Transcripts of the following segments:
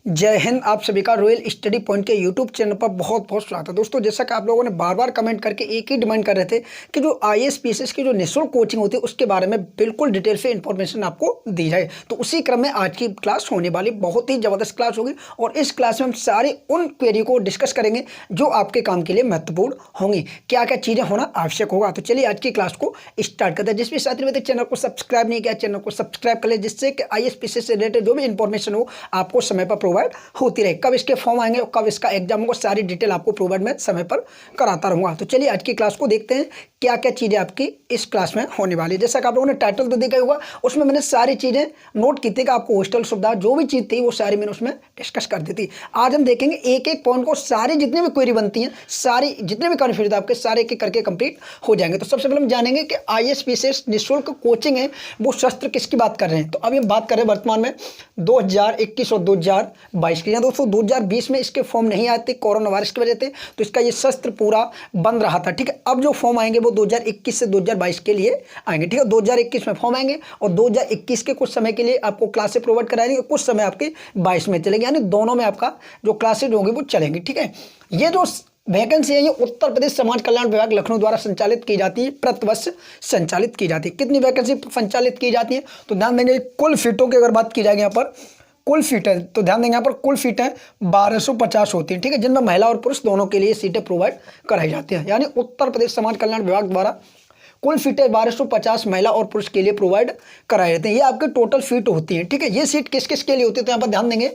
जय हिंद। आप सभी का रॉयल स्टडी पॉइंट के यूट्यूब चैनल पर बहुत बहुत स्वागत है। दोस्तों, जैसा कि आप लोगों ने बार बार कमेंट करके एक ही डिमांड कर रहे थे कि जो आईएएस पीसीएस की जो निःशुल्क कोचिंग होती है उसके बारे में बिल्कुल डिटेल से इन्फॉर्मेशन आपको दी जाए, तो उसी क्रम में आज की क्लास होने वाली बहुत ही ज़बरदस्त क्लास होगी। और इस क्लास में हम सारी उन क्वेरी को डिस्कस करेंगे जो आपके काम के लिए महत्वपूर्ण होंगी, क्या क्या चीज़ें होना आवश्यक होगा। तो चलिए आज की क्लास को स्टार्ट करते हैं। जिस भी साथी ने चैनल को सब्सक्राइब नहीं किया, चैनल को सब्सक्राइब कर ले, जिससे कि आईएएस पीसीएस से रिलेटेड जो भी इन्फॉर्मेशन हो आपको समय पर प्रोवाइड होती रहे। कब इसके फॉर्म आएंगे और कब इसका एग्जाम होगा, सारी डिटेल आपको प्रोवाइड मैं समय पर कराता रहूंगा। तो चलिए आज की क्लास को देखते हैं क्या क्या चीज़ें आपकी इस क्लास में होने वाली है। जैसा कि आप लोगों ने टाइटल तो देखा होगा, उसमें मैंने सारी चीज़ें नोट की थी कि आपको हॉस्टल सुविधा जो भी चीज़ थी वो सारी मैंने उसमें डिस्कस कर दी थी। आज हम देखेंगे एक एक पॉइंट को, सारी जितनी भी क्वेरी बनती हैं, सारी जितने भी कन्फ्यूजन आपके सारे एक करके कंप्लीट हो जाएंगे। तो सबसे पहले हम जानेंगे कि आईएएस पीसीएस निःशुल्क कोचिंग है वो शस्त्र किसकी बात कर रहे हैं। तो अभी हम बात कर रहे हैं वर्तमान में 2021 और 2022 की। दोस्तों 2020 में इसके फॉर्म नहीं आते कोरोना वायरस की वजह से, तो इसका ये शस्त्र पूरा बंद रहा था। ठीक है, अब जो फॉर्म आएंगे वो 2021 से 2022 के लिए आएंगे। ठीक है, 2021 में फॉर्म आएंगे और 2021 के कुछ समय के लिए आपको क्लासेस प्रोवाइड कराएंगे, कुछ समय आपके 22 में चलेंगे, यानी दोनों में आपका जो क्लासेज होंगी वो चलेंगी। ठीक है, ये जो वैकेंसी है ये उत्तर प्रदेश समाज कल्याण विभाग लखनऊ द्वारा संचालित की जाती है, प्रतिवर्ष संचालित की जाती है। कितनी वैकेंसी संचालित की जाती है तो ध्यान देंगे, कुल सीटों की अगर बात की जाएगी यहाँ पर कुल सीट है तो ध्यान देंगे यहाँ पर कुल सीटें 1250 होती हैं। ठीक है, जिनमें महिला और पुरुष दोनों के लिए सीटें प्रोवाइड कराई जाती हैं। यानी उत्तर प्रदेश समाज कल्याण विभाग द्वारा कुल सीटें 1250 महिला और पुरुष के लिए प्रोवाइड कराई जाती हैं। ये आपके टोटल सीट होती हैं। ठीक है, ये सीट किस किस के लिए होती है तो यहाँ पर ध्यान देंगे,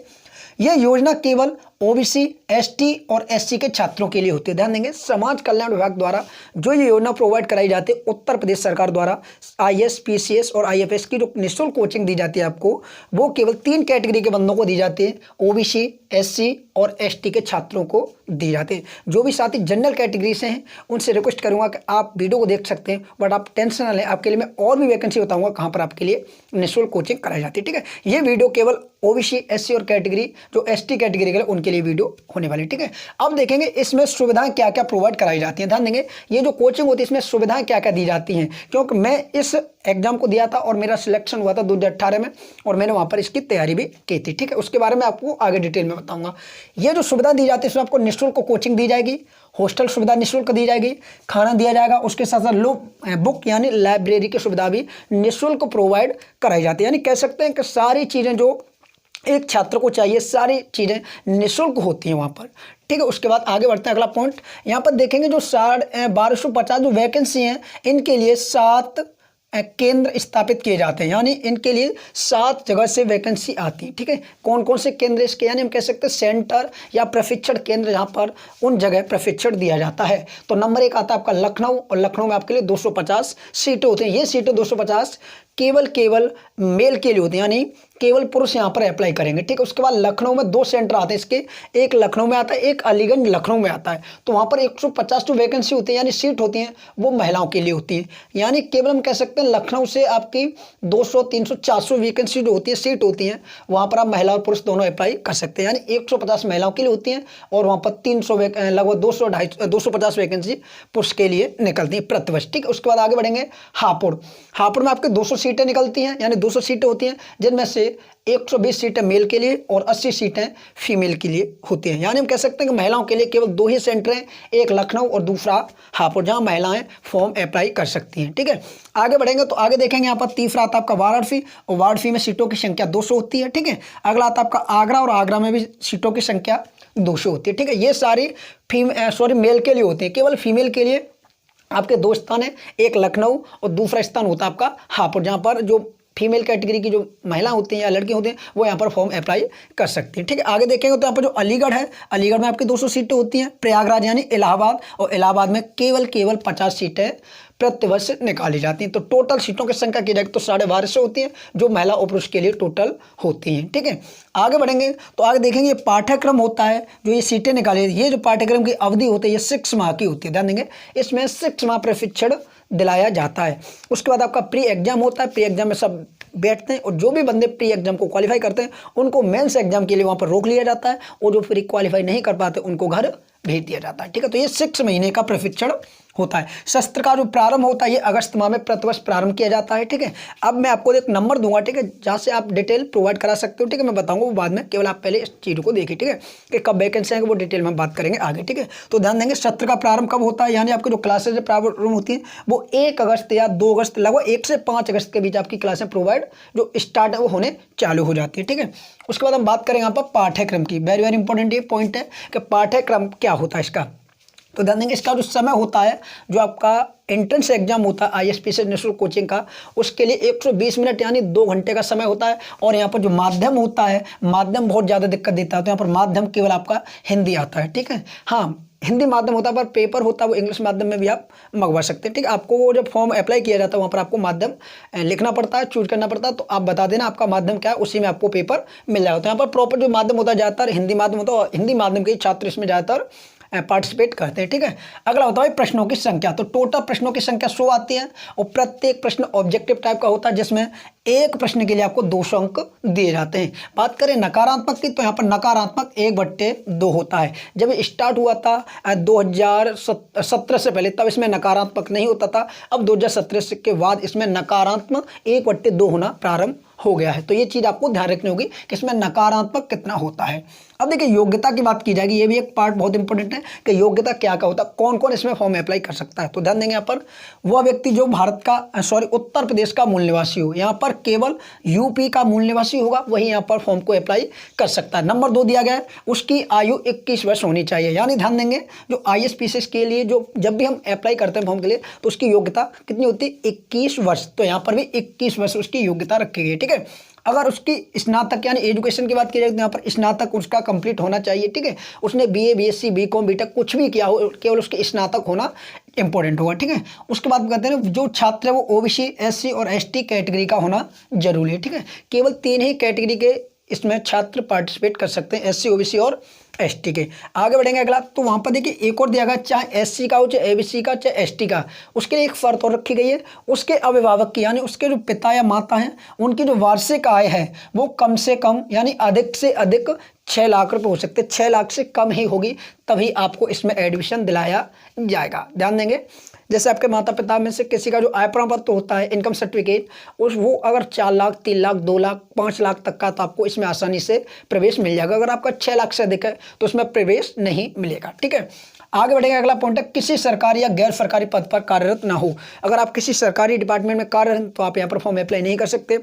ये योजना केवल ओबीसी, एसटी और एससी के छात्रों के लिए होती है। ध्यान देंगे, समाज कल्याण विभाग द्वारा जो ये योजना प्रोवाइड कराई जाती है उत्तर प्रदेश सरकार द्वारा, आईएएस, पीसीएस और आईएफएस की जो निःशुल्क कोचिंग दी जाती है आपको, वो केवल 3 कैटेगरी के बंदों को दी जाती है, ओबीसी, एससी और एसटी के छात्रों को दी जाती है। जो भी साथी जनरल कैटेगरी से हैं उनसे रिक्वेस्ट करूंगा कि आप वीडियो को देख सकते हैं, बट आप टेंशन ना लें, आपके लिए मैं और भी वैकेंसी बताऊंगा कहाँ पर आपके लिए निःशुल्क कोचिंग कराई जाती है। ठीक है, ये वीडियो केवल ओबीसी, एससी और कैटेगरी जो एसटी कैटेगरी के लिए उनके लिए वीडियो होने वाली। ठीक है, अब देखेंगे इसमें सुविधाएं क्या क्या प्रोवाइड कराई जाती हैं। ध्यान देंगे, ये जो कोचिंग होती है इसमें सुविधाएं क्या क्या दी जाती हैं, क्योंकि मैं इस एग्जाम को दिया था और मेरा सिलेक्शन हुआ था 2018 में और मैंने वहां पर इसकी तैयारी भी की थी। ठीक है, उसके बारे में आपको आगे डिटेल में बताऊंगा। ये जो सुविधा दी जाती है इसमें आपको निःशुल्क कोचिंग दी जाएगी, हॉस्टल सुविधा निःशुल्क दी जाएगी, खाना दिया जाएगा, उसके साथ साथ बुक यानी लाइब्रेरी की सुविधा भी निःशुल्क प्रोवाइड कराई जाती है। यानी कह सकते हैं कि सारी चीज़ें जो एक छात्र को चाहिए सारी चीज़ें निःशुल्क होती हैं वहाँ पर। ठीक है, उसके बाद आगे बढ़ते हैं। अगला पॉइंट यहाँ पर देखेंगे, जो 1250 जो वैकेंसी हैं इनके लिए 7 केंद्र स्थापित किए जाते हैं, यानी इनके लिए 7 जगह से वैकेंसी आती है। ठीक है, कौन कौन से केंद्र इसके, यानी हम कह सकते हैं सेंटर या प्रशिक्षण केंद्र, जहाँ पर उन जगह प्रशिक्षण दिया जाता है। तो नंबर 1 आता है आपका लखनऊ, और लखनऊ में आपके लिए 250 सीटें होती हैं। ये सीटें 250 केवल मेल के लिए होती हैं, यानी केवल पुरुष यहाँ पर अप्लाई करेंगे। ठीक है, उसके बाद लखनऊ में 2 सेंटर आते हैं इसके, एक लखनऊ में आता है, एक अलीगंज लखनऊ में आता है। तो वहाँ पर 150 जो वैकेंसी होती है यानी सीट होती हैं वो महिलाओं के लिए होती हैं। यानी केवल हम कह सकते हैं लखनऊ से आपकी 200, 300, 400 वैकेंसी जो होती है सीट होती हैं, वहाँ पर आप महिला और पुरुष दोनों अप्लाई कर सकते हैं। यानी 150 महिलाओं के लिए होती हैं और वहाँ पर 300 लगभग 250 वैकेंसी पुरुष के लिए निकलती हैं प्रतिवर्ष। ठीक है, उसके बाद आगे बढ़ेंगे हापुड़ में आपके 200 सीटें निकलती हैं, यानी 200 सीटें होती हैं, जिनमें से 120 सीटें मेल के लिए और 80 सीटें फीमेल के लिए होती हैं। यानी हम कह सकते हैं कि महिलाओं के लिए केवल 2 ही सेंटर हैं, एक लखनऊ और दूसरा हापुड़, जहां महिलाएं फॉर्म अप्लाई कर सकती हैं। ठीक है, आगे बढ़ेंगे तो आगे देखेंगे यहाँ पर तीसरा आता है आपका वाराणसी, और वाराणसी में सीटों की संख्या 200 होती है। ठीक है, अगला आता है आपका आगरा, और आगरा में भी सीटों की संख्या 200 होती है। ठीक है, ये सारी मेल के लिए होती है। केवल फीमेल के लिए आपके 2 स्थान है, एक लखनऊ और दूसरा स्थान होता है आपका हापुड़, जहाँ पर जो फीमेल कैटेगरी की जो महिला होती हैं या लड़की होती हैं वो यहाँ पर फॉर्म अप्लाई कर सकती हैं। ठीक है, आगे देखेंगे तो यहाँ पर जो अलीगढ़ है, अलीगढ़ में आपकी 200 सीटें होती हैं। प्रयागराज यानी इलाहाबाद, और इलाहाबाद में केवल 50 सीटें प्रतिवर्ष निकाली जाती हैं। तो टोटल सीटों की संख्या की जाए तो 1250 होती हैं, जो महिला और पुरुष के लिए टोटल होती हैं। ठीक है, आगे बढ़ेंगे तो आगे देखेंगे ये पाठ्यक्रम होता है, जो ये सीटें निकाली, ये जो पाठ्यक्रम की अवधि होती है ये 6 माह की होती है। ध्यान देंगे, इसमें 6 माह प्रशिक्षण दिलाया जाता है। उसके बाद आपका प्री एग्जाम होता है, प्री एग्जाम में सब बैठते हैं और जो भी बंदे प्री एग्जाम को क्वालिफाई करते हैं उनको मेंस एग्जाम के लिए वहाँ पर रोक लिया जाता है, और जो प्री क्वालिफाई नहीं कर पाते उनको घर भेज दिया जाता है। ठीक है, तो ये 6 महीने का प्रशिक्षण होता है। शस्त्र का जो प्रारंभ होता है ये अगस्त माह में प्रतिवर्ष प्रारंभ किया जाता है। ठीक है, अब मैं आपको एक नंबर दूंगा, ठीक है, जहाँ से आप डिटेल प्रोवाइड करा सकते हो। ठीक है, मैं बताऊंगा वो बाद में, केवल आप पहले इस चीज़ को देखिए। ठीक है, कि कब वैकेंसी आएंगे वो डिटेल में बात करेंगे आगे। ठीक है, तो ध्यान देंगे सत्र का प्रारंभ कब होता है, यानी आपकी जो क्लासेज प्रारंभ होती हैं वो 1 अगस्त या 2 अगस्त, लगभग 1 से 5 अगस्त के बीच आपकी क्लासें प्रोवाइड जो स्टार्ट है वो होने चालू हो जाती है। ठीक है, उसके बाद हम बात करेंगे यहाँ पर पाठ्यक्रम की। वेरी वेरी इंपॉर्टेंट ये पॉइंट है कि पाठ्यक्रम क्या होता है इसका। तो ध्यान देंगे इसका जो समय होता है, जो आपका एंट्रेंस एग्जाम होता है आईएसपीसीएस नेशनल कोचिंग का, उसके लिए 120 मिनट यानी 2 घंटे का समय होता है। और यहाँ पर जो माध्यम होता है, माध्यम बहुत ज़्यादा दिक्कत देता है, तो यहाँ पर माध्यम केवल आपका हिंदी आता है। ठीक है, हाँ हिंदी माध्यम होता है, पर पेपर होता है वो इंग्लिश माध्यम में भी आप मंगवा सकते हैं। ठीक है, आपको वो जब फॉर्म अप्लाई किया जाता है वहाँ पर आपको माध्यम लिखना पड़ता है, चूज करना पड़ता है, तो आप बता देना आपका माध्यम क्या है, उसी में आपको पेपर मिल जाएगा। तो यहाँ पर प्रॉपर जो माध्यम होता है ज़्यादातर हिंदी माध्यम होता है, और हिंदी माध्यम के छात्र इसमें ज़्यादातर पार्टिसिपेट करते हैं। ठीक है, अगला होता है प्रश्नों की संख्या। तो टोटल प्रश्नों की संख्या 100 आती है, और प्रत्येक प्रश्न ऑब्जेक्टिव टाइप का होता है, जिसमें एक प्रश्न के लिए आपको 200 अंक दिए जाते हैं। बात करें नकारात्मक की, तो यहाँ पर नकारात्मक 1/2 होता है। जब स्टार्ट हुआ था 2017 से पहले, तब इसमें नकारात्मक नहीं होता था। अब 2017 के बाद इसमें नकारात्मक 1/2 होना प्रारंभ हो गया है। तो ये चीज़ आपको ध्यान रखनी होगी कि इसमें नकारात्मक कितना होता है। अब देखिए योग्यता की बात की जाएगी, ये भी एक पार्ट बहुत इंपॉर्टेंट है कि योग्यता क्या क्या होता है, कौन कौन इसमें फॉर्म अप्लाई कर सकता है। तो ध्यान देंगे यहाँ पर वह व्यक्ति जो भारत का उत्तर प्रदेश का मूल निवासी हो, यहाँ पर केवल यूपी का मूल निवासी होगा, वही यहाँ पर फॉर्म को अप्लाई कर सकता है। नंबर 2 दिया गया है, उसकी आयु 21 वर्ष होनी चाहिए। यानी ध्यान देंगे जो ISPCS के लिए जो जब भी हम अप्लाई करते हैं फॉर्म के लिए, तो उसकी योग्यता कितनी होती है, 21 वर्ष। तो यहाँ पर भी 21 वर्ष उसकी योग्यता रखी गई है। ठीक है, अगर उसकी स्नातक यानी एजुकेशन की बात की जाए तो यहाँ पर स्नातक उसका कंप्लीट होना चाहिए। ठीक है, उसने BA BSc BCom BTech कुछ भी किया हो, केवल उसके स्नातक होना इंपॉर्टेंट होगा। ठीक है, उसके बाद कहते हैं जो छात्र है वो OBC SC और ST कैटेगरी का होना जरूरी है। ठीक है, केवल 3 ही कैटेगरी के इसमें छात्र पार्टिसिपेट कर सकते हैं, SC OBC और ST के। आगे बढ़ेंगे अगला, तो वहाँ पर देखिए एक और दिया गया, चाहे SC का हो, चाहे ABC का, चाहे ST का, उसके लिए एक शर्त और रखी गई है, उसके अभिभावक की यानी उसके जो पिता या माता हैं उनकी जो वार्षिक आय है वो कम से कम यानी अधिक से अधिक 6 लाख रुपए हो सकते हैं। 6 लाख से कम ही होगी, तभी आपको इसमें एडमिशन दिलाया जाएगा। ध्यान देंगे जैसे आपके माता पिता में से किसी का जो आय प्रमाण पत्र होता है, इनकम सर्टिफिकेट, वो अगर 4 लाख 3 लाख 2 लाख 5 लाख तक का, तो आपको इसमें आसानी से प्रवेश मिल जाएगा। अगर आपका 6 लाख से अधिक है तो उसमें प्रवेश नहीं मिलेगा। ठीक है, आगे बढ़ेगा, अगला पॉइंट है किसी सरकारी या गैर सरकारी पद पर कार्यरत ना हो। अगर आप किसी सरकारी डिपार्टमेंट में कार्यरत हैं तो आप यहाँ पर फॉर्म अप्लाई नहीं कर सकते।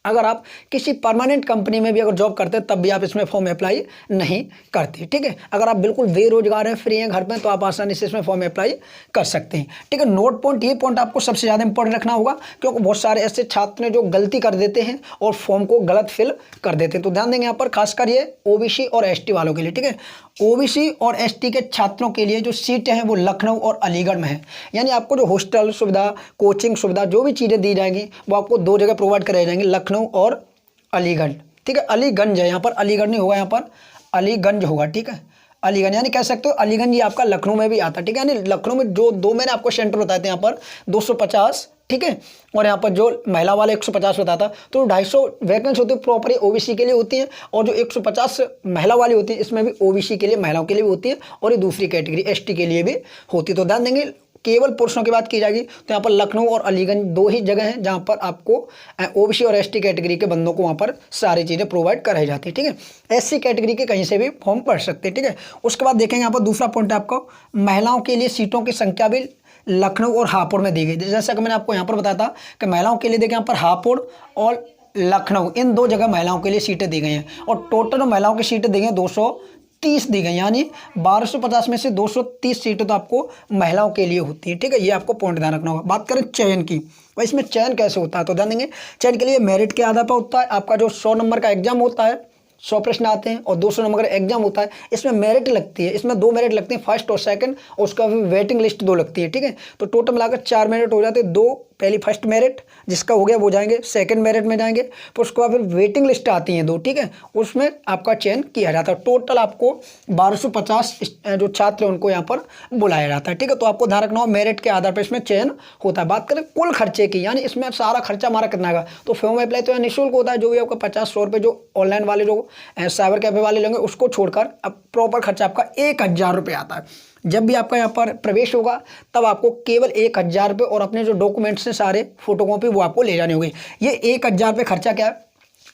अगर आप किसी परमानेंट कंपनी में भी अगर जॉब करते हैं तब भी आप इसमें फॉर्म अप्लाई नहीं करते। ठीक है, अगर आप बिल्कुल बेरोजगार हैं, फ्री हैं घर में, तो आप आसानी से इसमें फॉर्म अप्लाई कर सकते हैं। ठीक है, नोट पॉइंट, ये पॉइंट आपको सबसे ज़्यादा इंपॉर्टेंट रखना होगा, क्योंकि बहुत सारे ऐसे छात्र हैं जो गलती कर देते हैं और फॉर्म को गलत फिल कर देते हैं। तो ध्यान देंगे यहाँ पर खासकर ये OBC और ST वालों के लिए। ठीक है, OBC और ST के छात्रों के लिए जो सीटें हैं वो लखनऊ और अलीगढ़ में है। यानी आपको जो हॉस्टल सुविधा, कोचिंग सुविधा, जो भी चीज़ें दी जाएंगी वो आपको 2 जगह प्रोवाइड कराई जाएंगी, लखनऊ और अलीगढ़। ठीक है, अलीगंज है, यहाँ पर अलीगढ़ नहीं होगा, यहाँ पर अलीगंज होगा। ठीक है, अलीगंज यानी कह सकते हो अलीगंज ये आपका लखनऊ में भी आता है। ठीक है, यानी लखनऊ में जो 2 मैंने आपको सेंटर बताए थे, यहाँ पर 250, ठीक है, और यहाँ पर जो महिला वाले 150 बताया था, तो 250 वैकेंसी होती है प्रॉपर OBC के लिए होती हैं, और जो 150 महिला वाली होती है इसमें भी OBC के लिए, महिलाओं के लिए भी होती है, और ये दूसरी कैटेगरी ST के लिए भी होती है। तो ध्यान देंगे केवल पुरुषों की बात की जाएगी तो यहाँ पर लखनऊ और अलीगंज 2 ही जगह हैं जहाँ पर आपको OBC और ST कैटेगरी के बंदों को वहाँ पर सारी चीज़ें प्रोवाइड कराई जाती है। ठीक है, SC कैटेगरी के कहीं से भी फॉर्म भर सकते हैं। ठीक है, उसके बाद देखेंगे यहाँ पर दूसरा पॉइंट है आपको महिलाओं के लिए सीटों की संख्या भी लखनऊ और हापुड़ में दी गई। जैसा कि मैंने आपको यहाँ पर बताया था कि महिलाओं के लिए देखें यहाँ पर हापुड़ और लखनऊ, इन 2 जगह महिलाओं के लिए सीटें दी गई हैं, और टोटल महिलाओं की सीटें दी गई हैं 230 दी गई, यानी 1250 में से 230 सीटें तो आपको महिलाओं के लिए होती हैं। ठीक है, ये आपको पॉइंट ध्यान रखना होगा। बात करें चयन की, भाई इसमें चयन कैसे होता है, तो ध्यान देंगे चयन के लिए मेरिट के आधार पर होता है। आपका जो 100 नंबर का एग्जाम होता है, 100 प्रश्न आते हैं, और 200 नंबर का एग्जाम होता है, इसमें मेरिट लगती है, इसमें 2 मेरिट लगते हैं, फर्स्ट और सेकंड, और उसका भी वेटिंग लिस्ट 2 लगती है। ठीक है, तो टोटल मिलाकर 4 मेरिट हो जाते हैं, 2 पहली फर्स्ट मेरिट जिसका हो गया वो जाएंगे, सेकंड मेरिट में जाएंगे, फिर उसके बाद फिर वेटिंग लिस्ट आती हैं 2, ठीक है, उसमें आपका चयन किया जाता है। टोटल आपको 1250 जो छात्र हैं उनको यहाँ पर बुलाया जाता है, ठीक है। तो आपको ध्यान रखना हो मेरिट के आधार पर इसमें चयन होता है। बात करें कुल खर्चे की, यानी इसमें सारा खर्चा हमारा कितना आएगा, तो फॉर्म अप्लाई तो निःशुल्क होता है, जो भी आपका 50-100 रुपये जो ऑनलाइन वाले जो साइबर कैफे वाले लेंगे उसको छोड़कर अब प्रॉपर खर्चा आपका 1000 रुपये आता है। जब भी आपका यहाँ पर प्रवेश होगा तब आपको केवल 1000 रुपये और अपने जो डॉक्यूमेंट्स हैं सारे फोटोकॉपी वो आपको ले जानी होगी। ये 1000 रुपये खर्चा क्या है,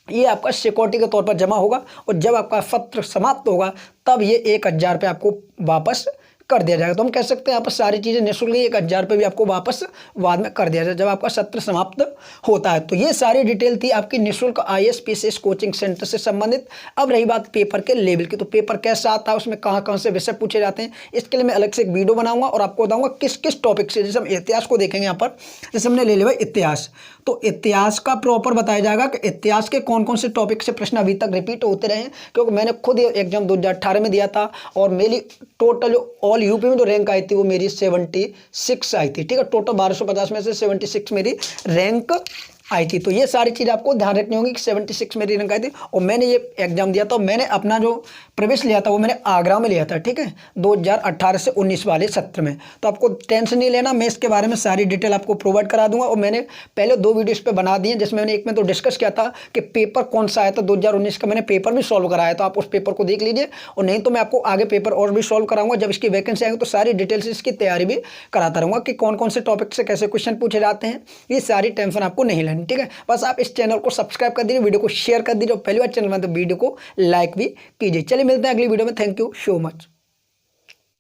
ये आपका सिक्योरिटी के तौर पर जमा होगा और जब आपका सत्र समाप्त होगा तब ये 1000 रुपये आपको वापस कर दिया जाएगा। तो हम कह सकते हैं यहाँ पर सारी चीज़ें निःशुल्क, 1000 रुपये भी आपको वापस बाद में कर दिया जाए जब आपका सत्र समाप्त होता है। तो ये सारी डिटेल थी आपकी निःशुल्क IAS PCS कोचिंग सेंटर से संबंधित। अब रही बात पेपर के लेवल की, तो पेपर कैसा आता है, उसमें कहाँ कहाँ से विषय पूछे जाते हैं, इसके लिए मैं अलग से एक वीडियो बनाऊंगा और आपको बताऊंगा किस किस टॉपिक से। जैसे हम इतिहास को देखेंगे यहाँ पर, जैसे हमने ले लिया इतिहास, तो इतिहास का प्रॉपर बताया जाएगा कि इतिहास के कौन कौन से टॉपिक से प्रश्न अभी तक रिपीट होते रहे हैं, क्योंकि मैंने खुद एग्जाम 2018 में दिया था और मेरी टोटल जो ऑल यूपी में जो रैंक आई थी वो मेरी 76 आई थी, ठीक है। टोटल 1250 में से 76 मेरी रैंक आई थी। तो ये सारी चीज़ आपको ध्यान रखनी होगी कि 76 मेरी रैंक आई थी और मैंने ये एग्जाम दिया था। मैंने अपना जो प्रवेश लिया था वो मैंने आगरा में लिया था, ठीक है, 2018 से 19 वाले सत्र में। तो आपको टेंशन नहीं लेना, मैं इसके बारे में सारी डिटेल आपको प्रोवाइड करा दूंगा और मैंने पहले 2 वीडियो इस पर बना दिए, जिसमें मैंने एक में तो डिस्कस किया था कि पेपर कौन सा आया था 2019 का, मैंने पेपर भी सॉल्व कराया, तो आप उस पेपर को देख लीजिए। और नहीं तो मैं आपको आगे पेपर और भी सॉल्व कराऊंगा, जब इसकी वैकेंसी आएंगे तो सारी डिटेल से इसकी तैयारी भी कराता रहूँगा कि कौन कौन से टॉपिक से कैसे क्वेश्चन पूछे जाते हैं। ये सारी टेंशन आपको नहीं लेनी, ठीक है। बस आप इस चैनल को सब्सक्राइब कर दीजिए, वीडियो को शेयर कर दीजिए और पहली बार चैनल में तो वीडियो को लाइक भी कीजिए। चलिए मिलते हैं अगली वीडियो में। Thank you so much.